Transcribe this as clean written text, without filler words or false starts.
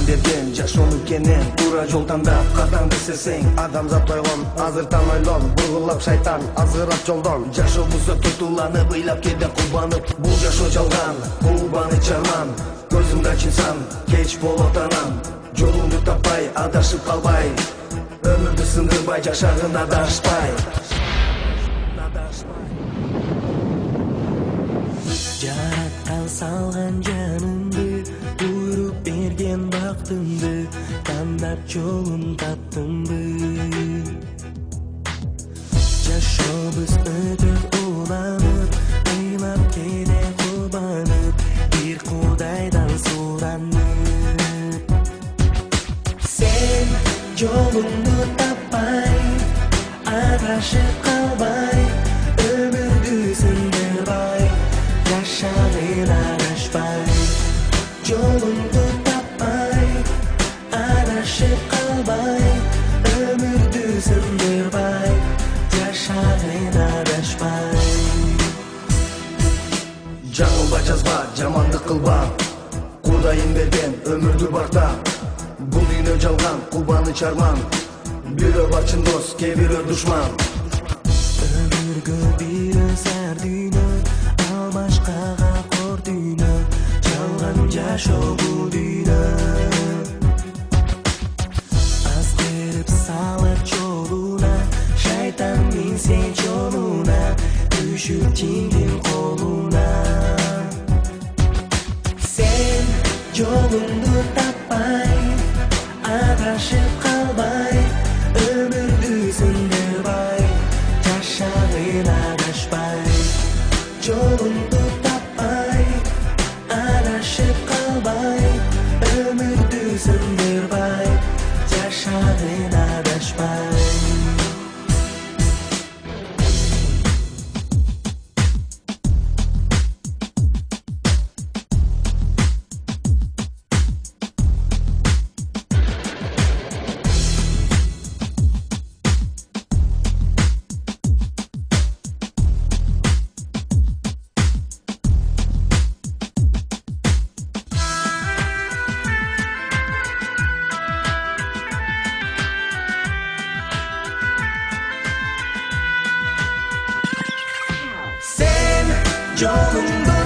берген жашоону кенен туура жол тандап катаңды сезсең Адамзат тойгон азыртан ойлон, бургулап шайтан азырап жолдон. жашообузда тотуланып ыйлап кээде кубанып бул жашоо жалган кубаныч арман көзүңдү ачынсаң кеч болот анан жолуңду таппай адашып калбай өмүрдү сындырбай жашагын адашпай жараткан салган жанымды буйруп берген бактымды тандап жолун таптымбы жашообуз өтөт уланып ыйлап кээде кубанып бир кудайдан суранып сен жолуңду таппай адашып калбай өмүрдү сындырбай жашагын адашпай жолуңду таппай адашып калбай өмүрдү сындырбай жашагын адашпай жаңылба жазба жамандык кылба кудайым берген өмүрдү бартап бул дүйнө жалган кубаныч арман бирөө бар чын дос кээ бирөө душман өмүргө бирөө сар дүйнө ал башкага кор дүйнө жалган жашоо бул дүйнө аскерип салып жолуна шайтан минсе жолуна түшүп тиңдин колуна сен жолуңду таппай адашып калбай өмүрдү сындырбай жашагын адашпай жолуңду таппай адашып калбай өмүрдү сындырбай жашагын адашпай jolungdu